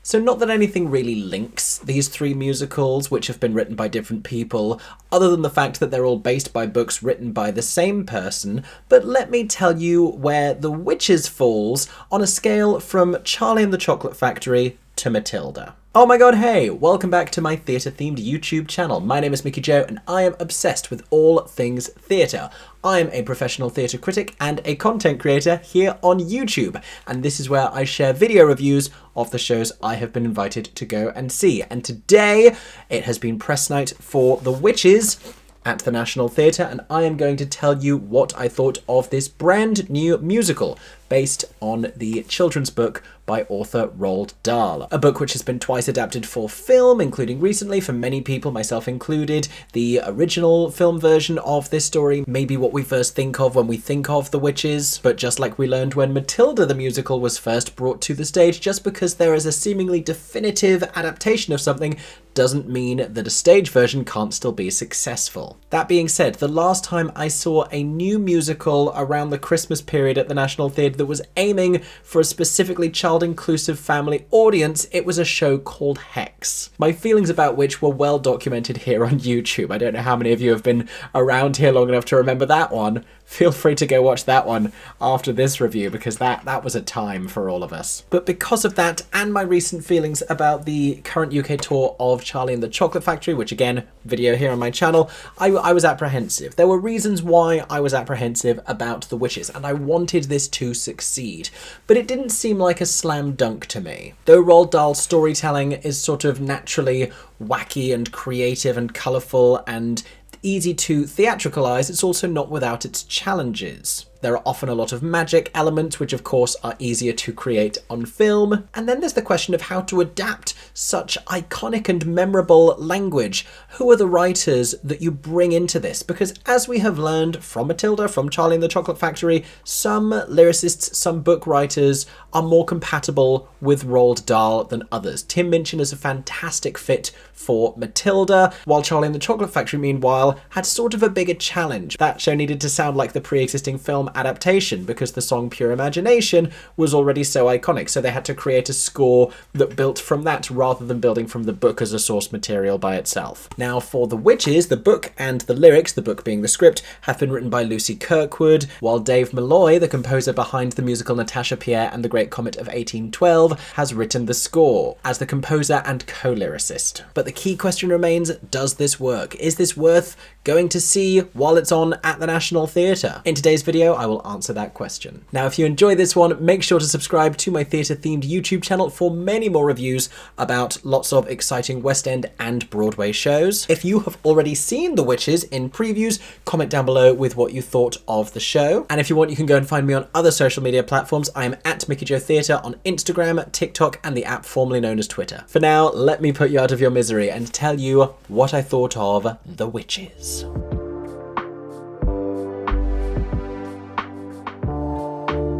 So not that anything really links these three musicals, which have been written by different people, other than the fact that they're all based by books written by the same person, but let me tell you where The Witches falls on a scale from Charlie and the Chocolate Factory to Matilda. Oh my god, hey! Welcome back to my theatre-themed YouTube channel. My name is Mickey Jo, and I am obsessed with all things theatre. I am a professional theatre critic and a content creator here on YouTube, and this is where I share video reviews of the shows I have been invited to go and see. And today, it has been press night for The Witches at the National Theatre, and I am going to tell you what I thought of this brand new musical based on the children's book by author Roald Dahl. A book which has been twice adapted for film, including recently, for many people, myself included, the original film version of this story may be what we first think of when we think of The Witches, but just like we learned when Matilda the musical was first brought to the stage, just because there is a seemingly definitive adaptation of something doesn't mean that a stage version can't still be successful. That being said, the last time I saw a new musical around the Christmas period at the National Theatre that was aiming for a specifically child-inclusive family audience, it was a show called Hex. My feelings about which were well documented here on YouTube. I don't know how many of you have been around here long enough to remember that one. Feel free to go watch that one after this review, because that was a time for all of us. But because of that, and my recent feelings about the current UK tour of Charlie and the Chocolate Factory, which again, video here on my channel, I was apprehensive. There were reasons why I was apprehensive about The Witches, and I wanted this to succeed. But it didn't seem like a slam dunk to me. Though Roald Dahl's storytelling is sort of naturally wacky and creative and colourful and easy to theatricalize, it's also not without its challenges. There are often a lot of magic elements, which of course are easier to create on film. And then there's the question of how to adapt such iconic and memorable language. Who are the writers that you bring into this? Because as we have learned from Matilda, from Charlie and the Chocolate Factory, some lyricists, some book writers are more compatible with Roald Dahl than others. Tim Minchin is a fantastic fit for Matilda, while Charlie and the Chocolate Factory, meanwhile, had sort of a bigger challenge. That show needed to sound like the pre-existing film adaptation because the song Pure Imagination was already so iconic, so they had to create a score that built from that rather than building from the book as a source material by itself. Now for The Witches, the book and the lyrics, the book being the script, have been written by Lucy Kirkwood, while Dave Malloy, the composer behind the musical Natasha Pierre and the Great Comet of 1812, has written the score as the composer and co-lyricist. But the key question remains, does this work? Is this worth going to see while it's on at the National Theatre? In today's video, I will answer that question. Now, if you enjoy this one, make sure to subscribe to my theatre-themed YouTube channel for many more reviews about lots of exciting West End and Broadway shows. If you have already seen The Witches in previews, comment down below with what you thought of the show. And if you want, you can go and find me on other social media platforms. I am at MickeyJoTheatre on Instagram, TikTok, and the app formerly known as Twitter. For now, let me put you out of your misery and tell you what I thought of The Witches.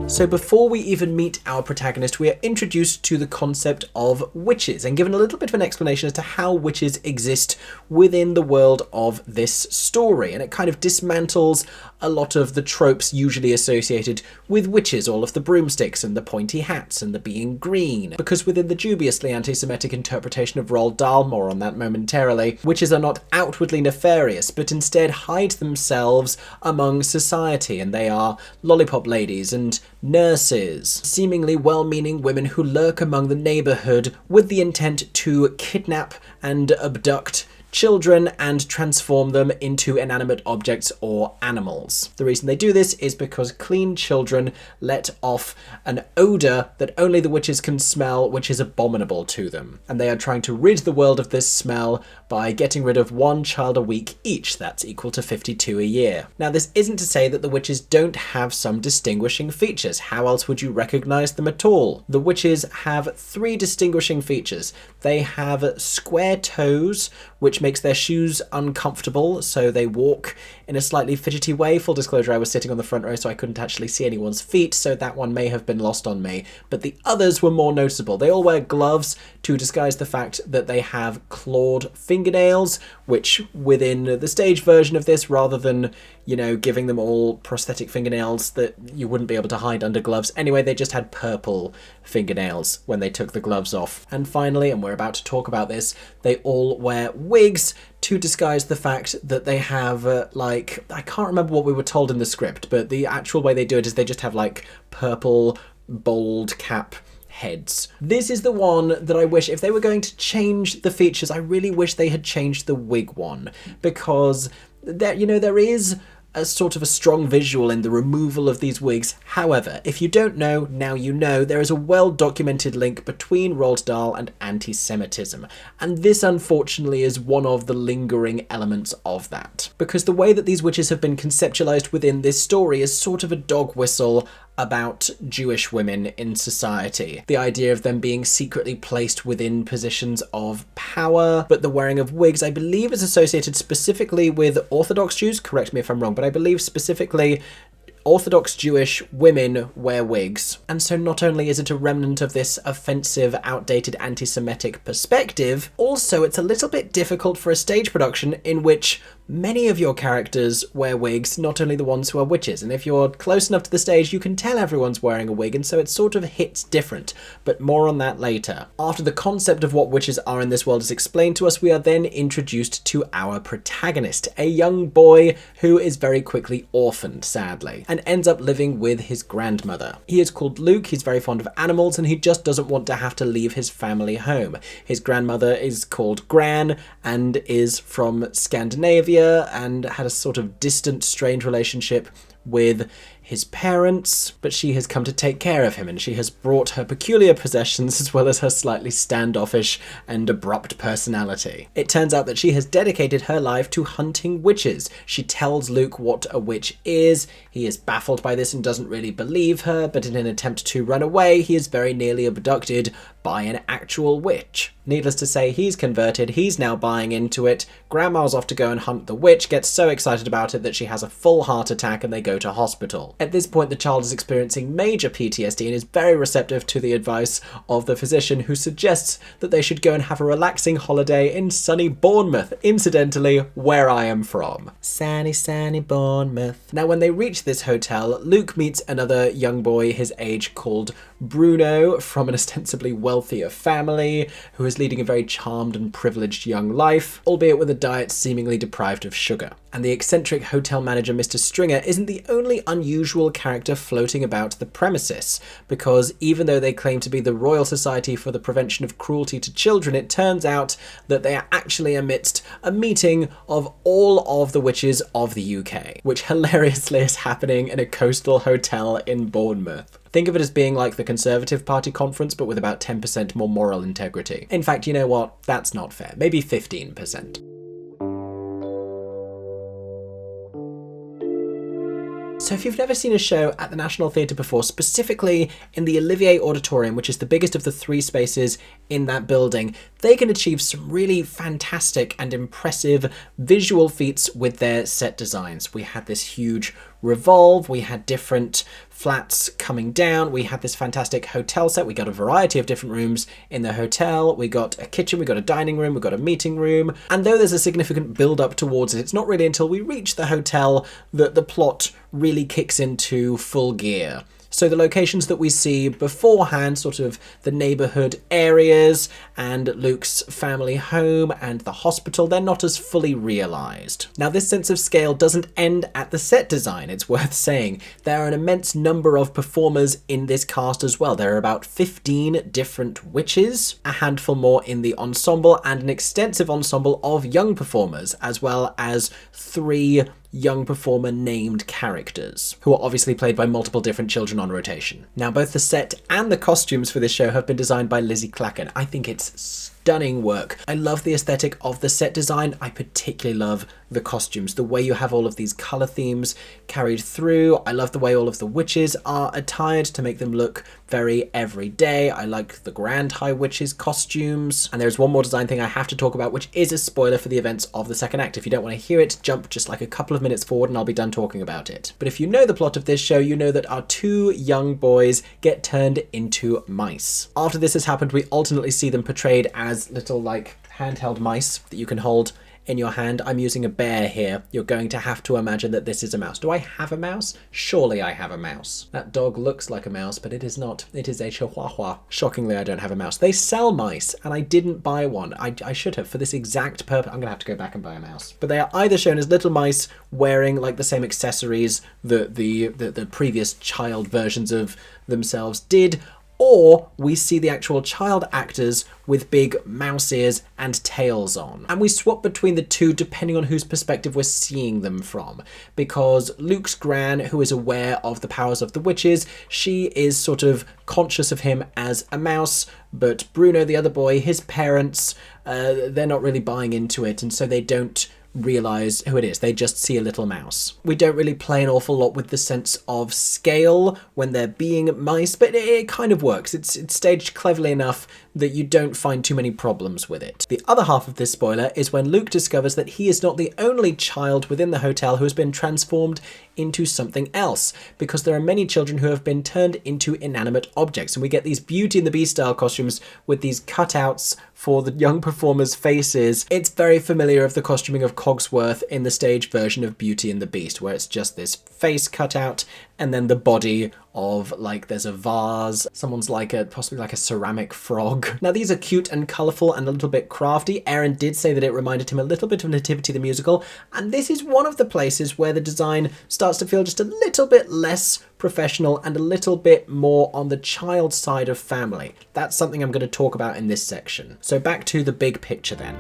So before we even meet our protagonist, we are introduced to the concept of witches and given a little bit of an explanation as to how witches exist within the world of this story. And it kind of dismantles a lot of the tropes usually associated with witches, all of the broomsticks and the pointy hats and the being green. Because within the dubiously anti-Semitic interpretation of Roald Dahl, more on that momentarily, witches are not outwardly nefarious, but instead hide themselves among society, and they are lollipop ladies and nurses, seemingly well-meaning women who lurk among the neighbourhood with the intent to kidnap and abduct children and transform them into inanimate objects or animals. The reason they do this is because clean children let off an odour that only the witches can smell, which is abominable to them. And they are trying to rid the world of this smell by getting rid of one child a week each. That's equal to 52 a year. Now, this isn't to say that the witches don't have some distinguishing features. How else would you recognise them at all? The witches have three distinguishing features. They have square toes, which makes their shoes uncomfortable, so they walk in a slightly fidgety way. Full disclosure, I was sitting on the front row, so I couldn't actually see anyone's feet, so that one may have been lost on me. But the others were more noticeable. They all wear gloves to disguise the fact that they have clawed fingernails, which within the stage version of this, rather than, you know, giving them all prosthetic fingernails that you wouldn't be able to hide under gloves, anyway, they just had purple fingernails when they took the gloves off. And finally, and we're about to talk about this, they all wear wigs to disguise the fact that they have, like, I can't remember what we were told in the script, but the actual way they do it is they just have, like, purple, bold cap heads. This is the one that I wish, if they were going to change the features, I really wish they had changed the wig one, because there, you know, there is a sort of a strong visual in the removal of these wigs. However, if you don't know, now you know, there is a well-documented link between Roald Dahl and anti-Semitism, and this unfortunately is one of the lingering elements of that. Because the way that these witches have been conceptualized within this story is sort of a dog whistle about Jewish women in society. The idea of them being secretly placed within positions of power, but the wearing of wigs, I believe, is associated specifically with Orthodox Jews, correct me if I'm wrong, but I believe specifically Orthodox Jewish women wear wigs. And so not only is it a remnant of this offensive, outdated anti-Semitic perspective, also it's a little bit difficult for a stage production in which many of your characters wear wigs, not only the ones who are witches. And if you're close enough to the stage, you can tell everyone's wearing a wig, and so it sort of hits different. But more on that later. After the concept of what witches are in this world is explained to us, we are then introduced to our protagonist, a young boy who is very quickly orphaned, sadly, and ends up living with his grandmother. He is called Luke, he's very fond of animals, and he just doesn't want to have to leave his family home. His grandmother is called Gran and is from Scandinavia and had a sort of distant, strange relationship with his parents, but she has come to take care of him, and she has brought her peculiar possessions as well as her slightly standoffish and abrupt personality. It turns out that she has dedicated her life to hunting witches. She tells Luke what a witch is. He is baffled by this and doesn't really believe her, but in an attempt to run away, he is very nearly abducted by an actual witch. Needless to say, he's converted, he's now buying into it. Grandma's off to go and hunt the witch, gets so excited about it that she has a full heart attack and they go to hospital. At this point, the child is experiencing major PTSD and is very receptive to the advice of the physician, who suggests that they should go and have a relaxing holiday in sunny Bournemouth, incidentally, where I am from. Sunny, sunny Bournemouth. Now, when they reach this hotel, Luke meets another young boy his age called Bruno, from an ostensibly wealthier family, who is leading a very charmed and privileged young life, albeit with a diet seemingly deprived of sugar. And the eccentric hotel manager Mr. Stringer isn't the only unusual character floating about the premises, because even though they claim to be the Royal Society for the Prevention of Cruelty to Children, it turns out that they are actually amidst a meeting of all of the witches of the UK, which hilariously is happening in a coastal hotel in Bournemouth. Think of it as being like the Conservative Party conference, but with about 10% more moral integrity. In fact, you know what? That's not fair. Maybe 15%. So if you've never seen a show at the National Theatre before, specifically in the Olivier Auditorium, which is the biggest of the 3 spaces in that building, they can achieve some really fantastic and impressive visual feats with their set designs. We had this huge revolve, we had different flats coming down, we had this fantastic hotel set, we got a variety of different rooms in the hotel, we got a kitchen, we got a dining room, we got a meeting room, and though there's a significant build up towards it, it's not really until we reach the hotel that the plot really kicks into full gear. So the locations that we see beforehand, sort of the neighbourhood areas and Luke's family home and the hospital, they're not as fully realised. Now, this sense of scale doesn't end at the set design, it's worth saying. There are an immense number of performers in this cast as well. There are about 15 different witches, a handful more in the ensemble, and an extensive ensemble of young performers, as well as 3 young performer named characters, who are obviously played by multiple different children on rotation. Now, both the set and the costumes for this show have been designed by Lizzie Clacken. I think it's stunning work. I love the aesthetic of the set design. I particularly love the costumes, the way you have all of these colour themes carried through. I love the way all of the witches are attired to make them look very everyday. I like the Grand High Witches costumes. And there's one more design thing I have to talk about, which is a spoiler for the events of the second act. If you don't want to hear it, jump just like a couple of minutes forward and I'll be done talking about it. But if you know the plot of this show, you know that our 2 young boys get turned into mice. After this has happened, we alternately see them portrayed as little, like, handheld mice that you can hold in your hand. I'm using a bear here. You're going to have to imagine that this is a mouse. Do I have a mouse? Surely I have a mouse. That dog looks like a mouse, but it is not. It is a chihuahua. Shockingly, I don't have a mouse. They sell mice, and I didn't buy one. I should have for this exact purpose. I'm going to have to go back and buy a mouse. But they are either shown as little mice wearing like the same accessories that the previous child versions of themselves did, or we see the actual child actors with big mouse ears and tails on. And we swap between the two depending on whose perspective we're seeing them from. Because Luke's gran, who is aware of the powers of the witches, she is sort of conscious of him as a mouse, but Bruno, the other boy, his parents, they're not really buying into it, and so they don't realise who it is. They just see a little mouse. We don't really play an awful lot with the sense of scale when they're being mice, but it kind of works. It's staged cleverly enough that you don't find too many problems with it. The other half of this spoiler is when Luke discovers that he is not the only child within the hotel who has been transformed into something else, because there are many children who have been turned into inanimate objects, and we get these Beauty and the Beast style costumes with these cutouts for the young performers' faces. It's very familiar of the costuming of Cogsworth in the stage version of Beauty and the Beast, where it's just this face cutout and then the body of, like, there's a vase, someone's like possibly like a ceramic frog. Now these are cute and colourful and a little bit crafty. Aaron did say that it reminded him a little bit of Nativity the Musical, and this is one of the places where the design starts to feel just a little bit less professional and a little bit more on the child side of family. That's something I'm going to talk about in this section. So back to the big picture then.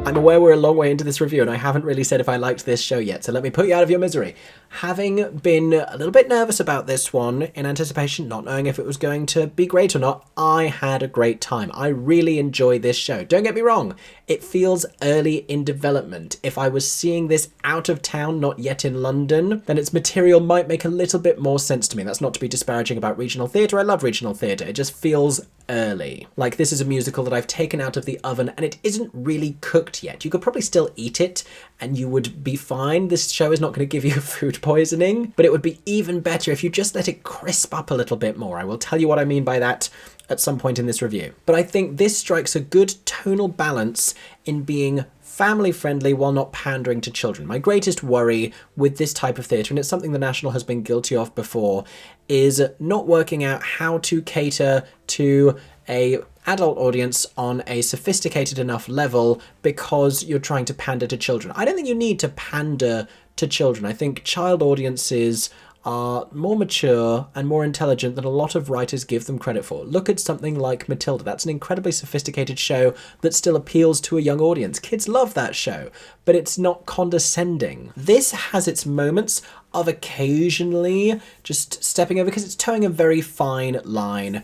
I'm aware we're a long way into this review and I haven't really said if I liked this show yet, so let me put you out of your misery. Having been a little bit nervous about this one in anticipation, not knowing if it was going to be great or not, I had a great time. I really enjoyed this show. Don't get me wrong, it feels early in development. If I was seeing this out of town, not yet in London, then its material might make a little bit more sense to me. That's not to be disparaging about regional theatre. I love regional theatre. It just feels early. Like, this is a musical that I've taken out of the oven and it isn't really cooked yet. You could probably still eat it and you would be fine. This show is not going to give you food poisoning, but it would be even better if you just let it crisp up a little bit more. I will tell you what I mean by that at some point in this review. But I think this strikes a good tonal balance in being family friendly while not pandering to children. My greatest worry with this type of theatre, and it's something the National has been guilty of before, is not working out how to cater to a adult audience on a sophisticated enough level because you're trying to pander to children. I don't think you need to pander to children. I think child audiences are more mature and more intelligent than a lot of writers give them credit for. Look at something like Matilda. That's an incredibly sophisticated show that still appeals to a young audience. Kids love that show, but it's not condescending. This has its moments of occasionally just stepping over, because it's towing a very fine line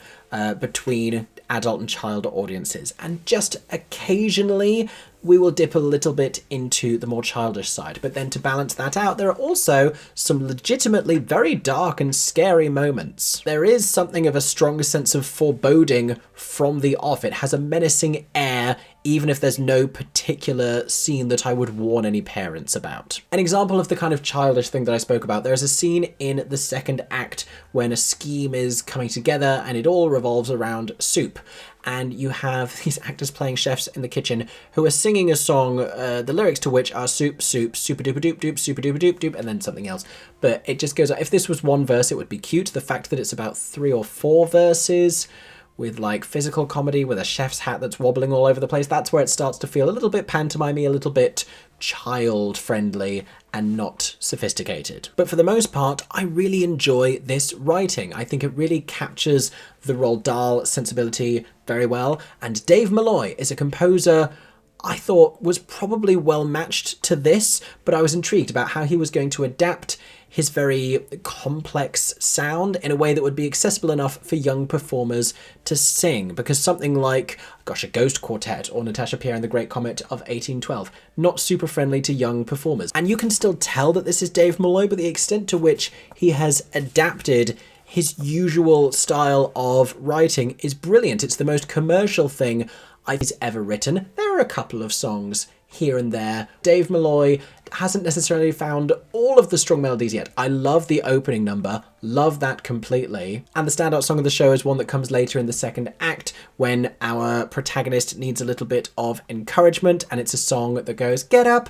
between adult and child audiences, and just occasionally we will dip a little bit into the more childish side. But then to balance that out, there are also some legitimately very dark and scary moments. There is something of a strong sense of foreboding from the off. It has a menacing air, even if there's no particular scene that I would warn any parents about. An example of the kind of childish thing that I spoke about, there is a scene in the second act when a scheme is coming together and it all revolves around soup. And you have these actors playing chefs in the kitchen who are singing a song, the lyrics to which are soup, soup, super duper doop doop, super duper doop doop, and then something else. But it just goes, if this was one verse, it would be cute. The fact that it's about 3 or 4 verses with like physical comedy with a chef's hat that's wobbling all over the place, that's where it starts to feel a little bit pantomimey, a little bit child-friendly and not sophisticated. But for the most part, I really enjoy this writing. I think it really captures the Roald Dahl sensibility very well, and Dave Malloy is a composer I thought was probably well matched to this, but I was intrigued about how he was going to adapt his very complex sound in a way that would be accessible enough for young performers to sing, because something like, gosh, a Ghost Quartet or Natasha Pierre and the Great Comet of 1812, not super friendly to young performers. And you can still tell that this is Dave Malloy, but the extent to which he has adapted his usual style of writing is brilliant. It's the most commercial thing I've ever written. There are a couple of songs here and there. Dave Malloy hasn't necessarily found all of the strong melodies yet. I love the opening number, love that completely. And the standout song of the show is one that comes later in the second act when our protagonist needs a little bit of encouragement, and it's a song that goes, get up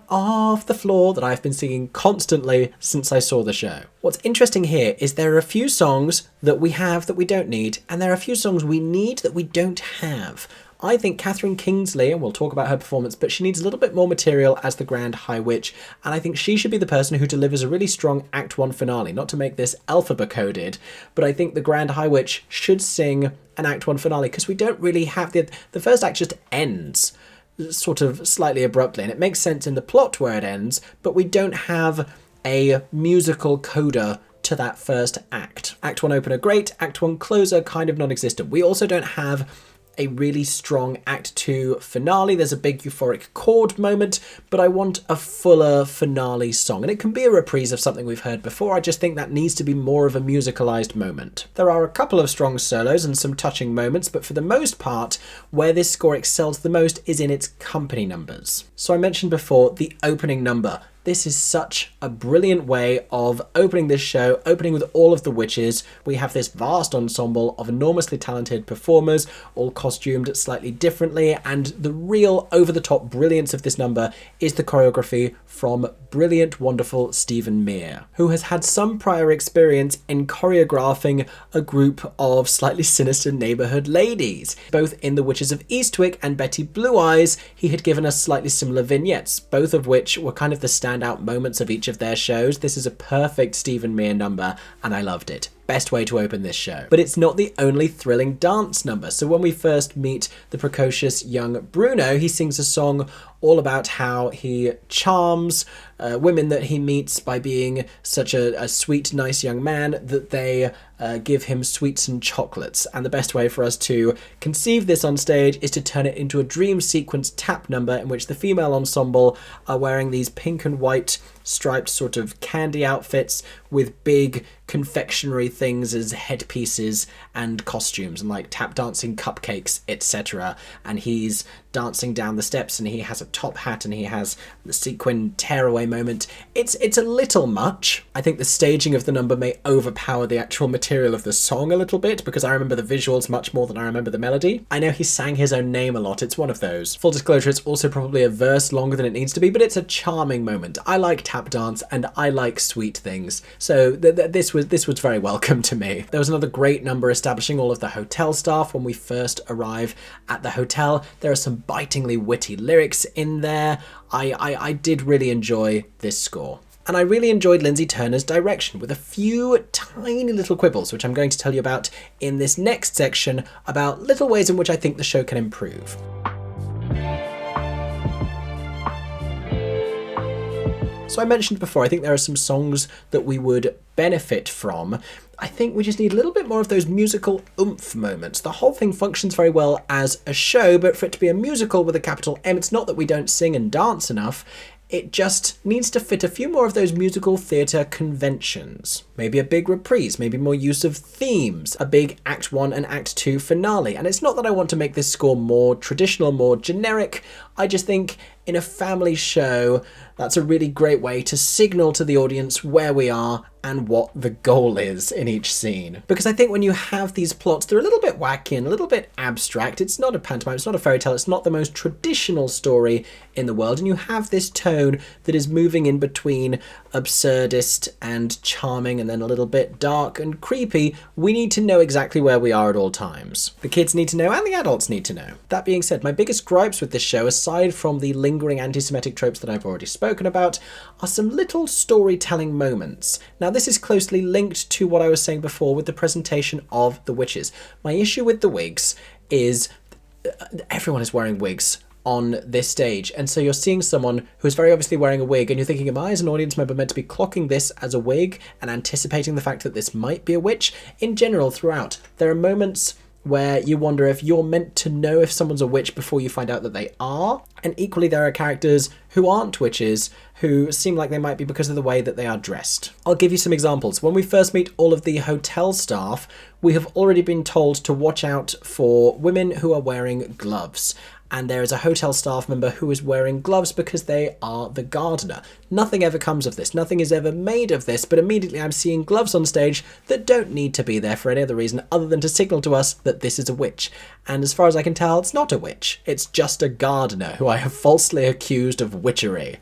off the floor, that I've been singing constantly since I saw the show. What's interesting here is there are a few songs that we have that we don't need, and there are a few songs we need that we don't have. I think Katherine Kingsley, and we'll talk about her performance, but she needs a little bit more material as the Grand High Witch, and I think she should be the person who delivers a really strong Act 1 finale. Not to make this alphabet-coded, but I think the Grand High Witch should sing an Act 1 finale, because we don't really have the first act just ends sort of slightly abruptly, and it makes sense in the plot where it ends, but we don't have a musical coda to that first act. Act 1 opener, great. Act 1 closer, kind of non-existent. We also don't have a really strong Act 2 finale. There's a big euphoric chord moment, but I want a fuller finale song. And it can be a reprise of something we've heard before. I just think that needs to be more of a musicalized moment. There are a couple of strong solos and some touching moments, but for the most part, where this score excels the most is in its company numbers. So I mentioned before the opening number. This is such a brilliant way of opening this show, opening with all of the witches. We have this vast ensemble of enormously talented performers, all costumed slightly differently, and the real over-the-top brilliance of this number is the choreography from brilliant, wonderful Stephen Mear, who has had some prior experience in choreographing a group of slightly sinister neighbourhood ladies. Both in The Witches of Eastwick and Betty Blue Eyes, he had given us slightly similar vignettes, both of which were kind of the standout moments of each of their shows. This is a perfect Stephen Mear number, and I loved it. Best way to open this show. But it's not the only thrilling dance number. So when we first meet the precocious young Bruno, he sings a song all about how he charms women that he meets by being such a sweet, nice young man that they give him sweets and chocolates. And the best way for us to conceive this on stage is to turn it into a dream sequence tap number in which the female ensemble are wearing these pink and white striped sort of candy outfits with big confectionery things as headpieces and costumes and like tap dancing cupcakes, etc. And he's dancing down the steps and he has a top hat and he has the sequin tearaway moment. It's a little much. I think the staging of the number may overpower the actual material of the song a little bit because I remember the visuals much more than I remember the melody. I know he sang his own name a lot. It's one of those. Full disclosure, it's also probably a verse longer than it needs to be, but it's a charming moment. I like tap dance and I like sweet things. So this was very welcome to me. There was another great number establishing all of the hotel staff when we first arrive at the hotel. There are some bitingly witty lyrics in there. I did really enjoy this score. And I really enjoyed Lindsay Turner's direction with a few tiny little quibbles, which I'm going to tell you about in this next section about little ways in which I think the show can improve. So I mentioned before, I think there are some songs that we would benefit from. I think we just need a little bit more of those musical oomph moments. The whole thing functions very well as a show, but for it to be a musical with a capital M, it's not that we don't sing and dance enough. It just needs to fit a few more of those musical theatre conventions. Maybe a big reprise, maybe more use of themes, a big Act 1 and Act 2 finale. And it's not that I want to make this score more traditional, more generic. I just think in a family show, that's a really great way to signal to the audience where we are and what the goal is in each scene. Because I think when you have these plots, they're a little bit wacky and a little bit abstract. It's not a pantomime, it's not a fairy tale, it's not the most traditional story in the world. And you have this tone that is moving in between absurdist and charming and then a little bit dark and creepy. We need to know exactly where we are at all times. The kids need to know and the adults need to know. That being said, my biggest gripes with this show, aside from the lingering anti-Semitic tropes that I've already spoken about, are some little storytelling moments. Now, this is closely linked to what I was saying before with the presentation of the witches. My issue with the wigs is everyone is wearing wigs on this stage, and so you're seeing someone who's very obviously wearing a wig and you're thinking, am I as an audience member meant to be clocking this as a wig and anticipating the fact that this might be a witch? In general, throughout, there are moments where you wonder if you're meant to know if someone's a witch before you find out that they are. And equally, there are characters who aren't witches who seem like they might be because of the way that they are dressed. I'll give you some examples. When we first meet all of the hotel staff, we have already been told to watch out for women who are wearing gloves. and there is a hotel staff member who is wearing gloves because they are the gardener. Nothing ever comes of this, nothing is ever made of this, but immediately I'm seeing gloves on stage that don't need to be there for any other reason other than to signal to us that this is a witch. And as far as I can tell, it's not a witch, it's just a gardener who I have falsely accused of witchery.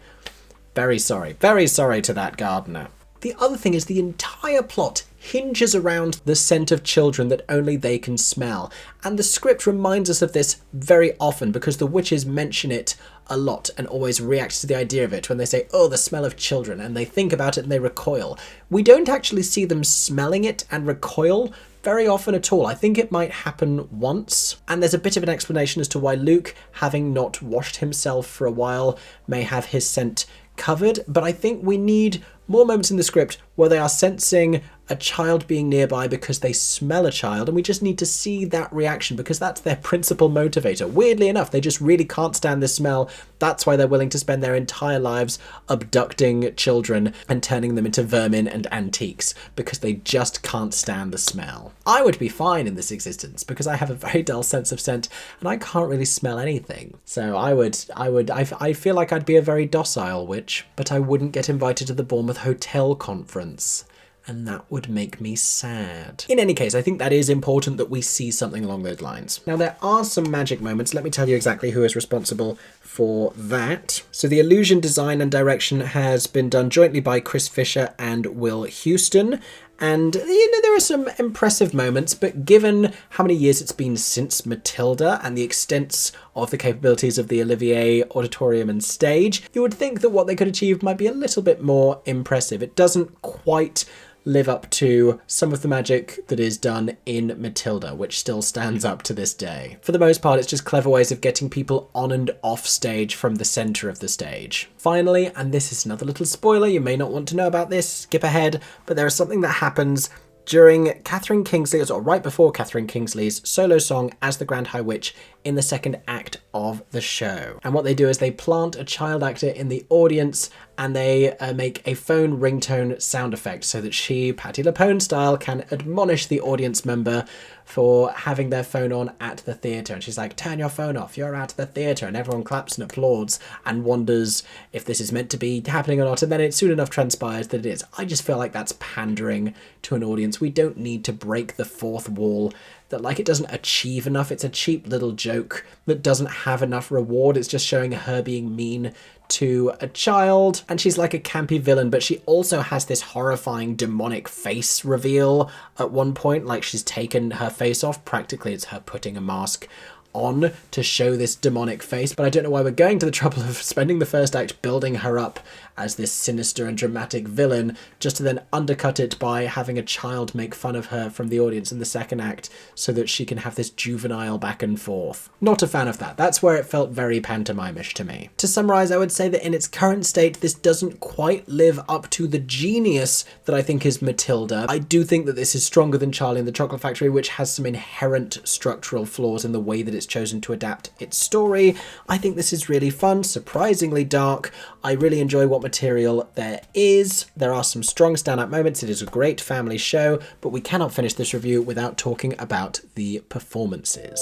Very sorry to that gardener. The other thing is the entire plot hinges around the scent of children that only they can smell. And the script reminds us of this very often because the witches mention it a lot and always react to the idea of it when they say, oh, the smell of children, and they think about it and they recoil. We don't actually see them smelling it and recoil very often at all. I think it might happen once, and there's a bit of an explanation as to why Luke, having not washed himself for a while, may have his scent covered, but I think we need more moments in the script where they are sensing a child being nearby because they smell a child, and we just need to see that reaction because that's their principal motivator. Weirdly enough, they just really can't stand the smell. That's why they're willing to spend their entire lives abducting children and turning them into vermin and antiques, because they just can't stand the smell. I would be fine in this existence because I have a very dull sense of scent and I can't really smell anything. So I feel like I'd be a very docile witch, but I wouldn't get invited to the Bournemouth Hotel conference. And that would make me sad. In any case, I think that is important that we see something along those lines. Now, there are some magic moments. Let me tell you exactly who is responsible for that. So the illusion design and direction has been done jointly by Chris Fisher and Will Houston. And, there are some impressive moments, but given how many years it's been since Matilda and the extents of the capabilities of the Olivier Auditorium and stage, you would think that what they could achieve might be a little bit more impressive. It doesn't quite live up to some of the magic that is done in Matilda, which still stands up to this day. For the most part, it's just clever ways of getting people on and off stage from the centre of the stage. Finally, and this is another little spoiler, you may not want to know about this, skip ahead, but there is something that happens during Katherine Kingsley's, or right before Katherine Kingsley's solo song as the Grand High Witch in the second act of the show. And what they do is they plant a child actor in the audience and they make a phone ringtone sound effect so that she, Patti LuPone style, can admonish the audience member for having their phone on at the theatre. And she's like, turn your phone off, you're at the theatre. And everyone claps and applauds and wonders if this is meant to be happening or not. And then it soon enough transpires that it is. I just feel like that's pandering to an audience. We don't need to break the fourth wall. That, like, it doesn't achieve enough. It's a cheap little joke that doesn't have enough reward. It's just showing her being mean to a child, and she's like a campy villain, but she also has this horrifying demonic face reveal at one point, like she's taken her face off. Practically it's her putting a mask on to show this demonic face, but I don't know why we're going to the trouble of spending the first act building her up as this sinister and dramatic villain, just to then undercut it by having a child make fun of her from the audience in the second act so that she can have this juvenile back and forth. Not a fan of that. That's where it felt very pantomimish to me. To summarise, I would say that in its current state, this doesn't quite live up to the genius that I think is Matilda. I do think that this is stronger than Charlie and the Chocolate Factory, which has some inherent structural flaws in the way that it's chosen to adapt its story. I think this is really fun, surprisingly dark. I really enjoy what material there is. There are some strong standout moments. It is a great family show, but we cannot finish this review without talking about the performances.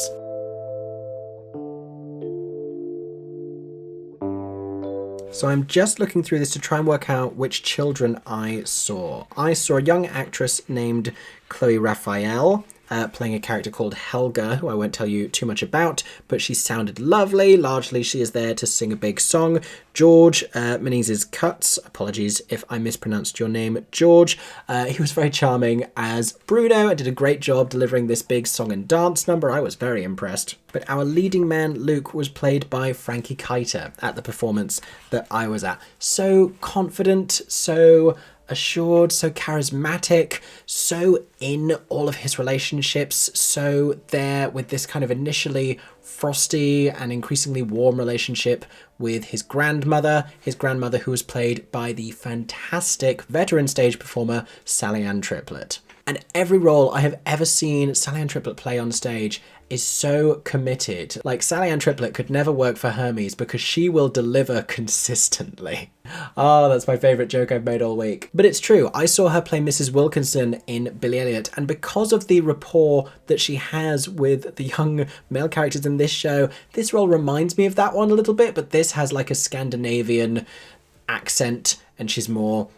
So I'm just looking through this to try and work out which children I saw. I saw a young actress named Chloe Raphael, playing a character called Helga, who I won't tell you too much about, but she sounded lovely. Largely, she is there to sing a big song. George Menezes Cuts, apologies if I mispronounced your name, George. He was very charming as Bruno and did a great job delivering this big song and dance number. I was very impressed. But our leading man, Luke, was played by Frankie Kiter at the performance that I was at. So confident, so assured, so charismatic, so in all of his relationships, so there with this kind of initially frosty and increasingly warm relationship with his grandmother who was played by the fantastic veteran stage performer Sally Ann Triplett. And every role I have ever seen Sally Ann Triplett play on stage is so committed. Like, Sally Ann Triplett could never work for Hermes because she will deliver consistently. Oh, that's my favourite joke I've made all week. But it's true. I saw her play Mrs. Wilkinson in Billy Elliot, and because of the rapport that she has with the young male characters in this show, this role reminds me of that one a little bit, but this has like a Scandinavian accent, and she's more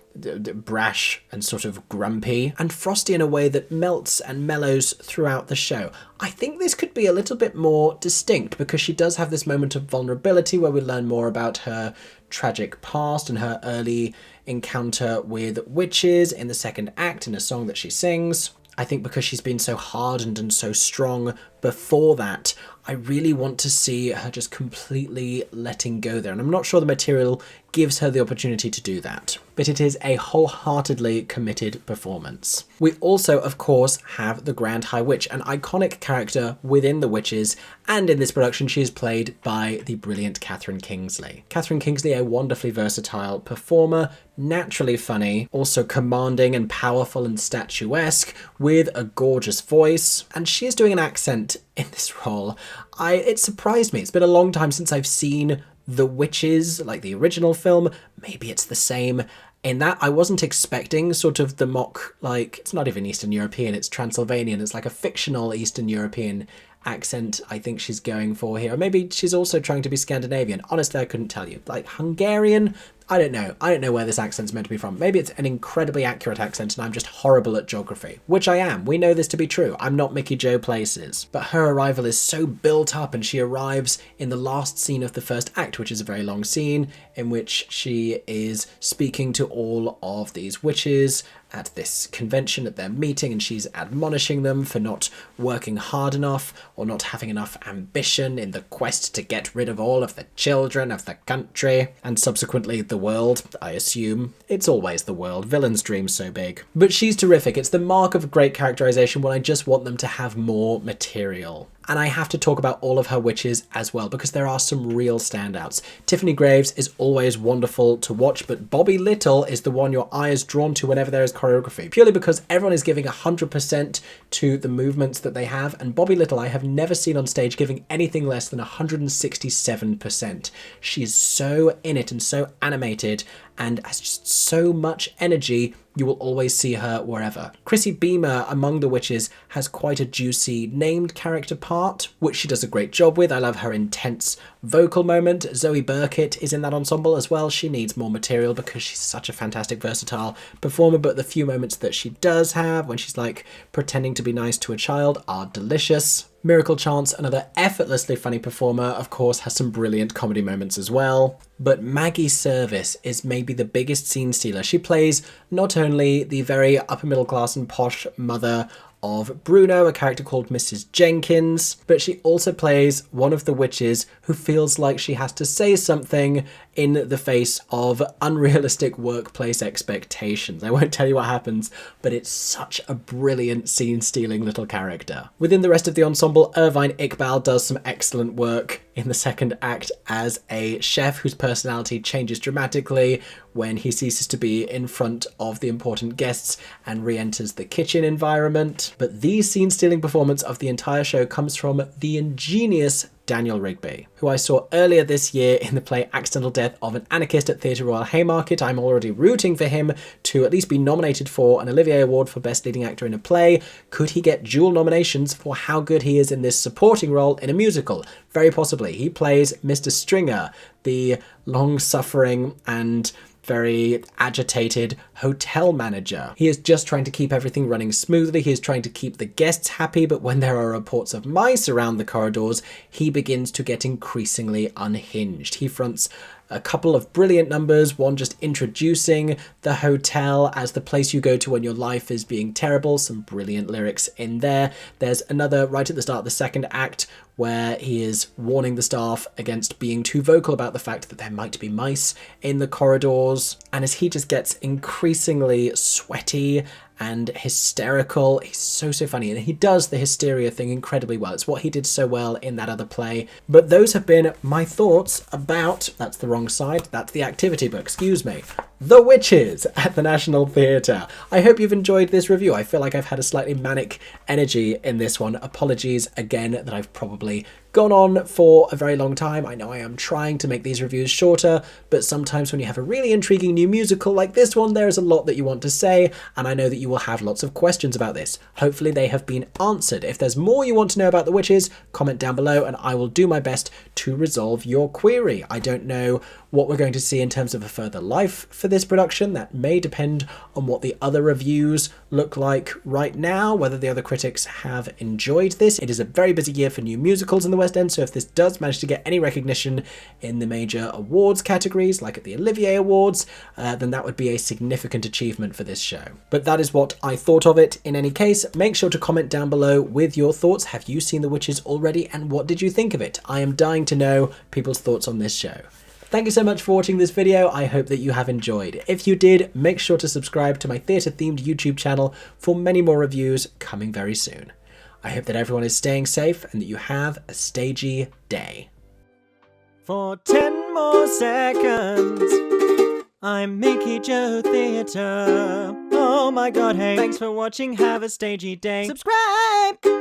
brash and sort of grumpy and frosty in a way that melts and mellows throughout the show. I think this could be a little bit more distinct because she does have this moment of vulnerability where we learn more about her tragic past and her early encounter with witches in the second act in a song that she sings. I think because she's been so hardened and so strong before that, I really want to see her just completely letting go there. And I'm not sure the material gives her the opportunity to do that. But it is a wholeheartedly committed performance. We also, of course, have the Grand High Witch, an iconic character within The Witches, and in this production she is played by the brilliant Katherine Kingsley. Katherine Kingsley, a wonderfully versatile performer, naturally funny, also commanding and powerful and statuesque, with a gorgeous voice, and she is doing an accent in this role. It surprised me. It's been a long time since I've seen The Witches, like the original film. Maybe it's the same. In that, I wasn't expecting sort of the mock, like, it's not even Eastern European, it's Transylvanian. It's like a fictional Eastern European accent I think she's going for here. Or maybe she's also trying to be Scandinavian. Honestly, I couldn't tell you. Like Hungarian? I don't know. I don't know where this accent's meant to be from. Maybe it's an incredibly accurate accent and I'm just horrible at geography, which I am. We know this to be true. I'm not Mickey Jo Places. But her arrival is so built up, and she arrives in the last scene of the first act, which is a very long scene in which she is speaking to all of these witches at this convention, at their meeting, and she's admonishing them for not working hard enough or not having enough ambition in the quest to get rid of all of the children of the country, and subsequently the world, I assume. It's always the world. Villains dream so big. But she's terrific. It's the mark of great characterization when I just want them to have more material. And I have to talk about all of her witches as well, because there are some real standouts. Tiffany Graves is always wonderful to watch, but Bobby Little is the one your eye is drawn to whenever there is choreography, purely because everyone is giving 100% to the movements that they have, and Bobby Little I have never seen on stage giving anything less than 167%. She is so in it and so animated and has just so much energy. You will always see her wherever. Chrissy Beamer, among the witches, has quite a juicy named character part, which she does a great job with. I love her intense vocal moment. Zoe Burkett is in that ensemble as well. She needs more material because she's such a fantastic, versatile performer, but the few moments that she does have when she's like pretending to be nice to a child are delicious. Miracle Chance, another effortlessly funny performer, of course, has some brilliant comedy moments as well. But Maggie Service is maybe the biggest scene stealer. She plays not only the very upper middle class and posh mother of Bruno, a character called Mrs. Jenkins, but she also plays one of the witches who feels like she has to say something in the face of unrealistic workplace expectations. I won't tell you what happens, but it's such a brilliant scene-stealing little character. Within the rest of the ensemble, Irvine Iqbal does some excellent work in the second act as a chef whose personality changes dramatically when he ceases to be in front of the important guests and re-enters the kitchen environment. But the scene-stealing performance of the entire show comes from the ingenious Daniel Rigby, who I saw earlier this year in the play Accidental Death of an Anarchist at Theatre Royal Haymarket. I'm already rooting for him to at least be nominated for an Olivier Award for Best Leading Actor in a Play. Could he get dual nominations for how good he is in this supporting role in a musical? Very possibly. He plays Mr. Stringer, the long-suffering and very agitated hotel manager. He is just trying to keep everything running smoothly. He is trying to keep the guests happy, but when there are reports of mice around the corridors, he begins to get increasingly unhinged. He fronts a couple of brilliant numbers, one just introducing the hotel as the place you go to when your life is being terrible. Some brilliant lyrics in there. There's another right at the start of the second act where he is warning the staff against being too vocal about the fact that there might be mice in the corridors. And as he just gets increasingly sweaty and hysterical, he's so funny, and he does the hysteria thing incredibly well. It's what he did so well in that other play. But those have been my thoughts about, that's the wrong side, that's the activity book, excuse me. The Witches at the National Theatre. I hope you've enjoyed this review. I feel like I've had a slightly manic energy in this one. Apologies again that I've probably gone on for a very long time. I know I am trying to make these reviews shorter, but sometimes when you have a really intriguing new musical like this one, there is a lot that you want to say, and I know that you will have lots of questions about this. Hopefully they have been answered. If there's more you want to know about The Witches, comment down below and I will do my best to resolve your query. I don't know what we're going to see in terms of a further life for this production. That may depend on what the other reviews look like right now, whether the other critics have enjoyed this. It is a very busy year for new musicals in the West End, so if this does manage to get any recognition in the major awards categories, like at the Olivier Awards, then that would be a significant achievement for this show. But that is what I thought of it in any case. Make sure to comment down below with your thoughts. Have you seen The Witches already, and what did you think of it? I am dying to know people's thoughts on this show. Thank you so much for watching this video. I hope that you have enjoyed. If you did, make sure to subscribe to my theatre-themed YouTube channel for many more reviews coming very soon. I hope that everyone is staying safe and that you have a stagey day. For 10 more seconds, I'm MickeyJoTheatre. Oh my god, hey, thanks for watching, have a stagey day. Subscribe!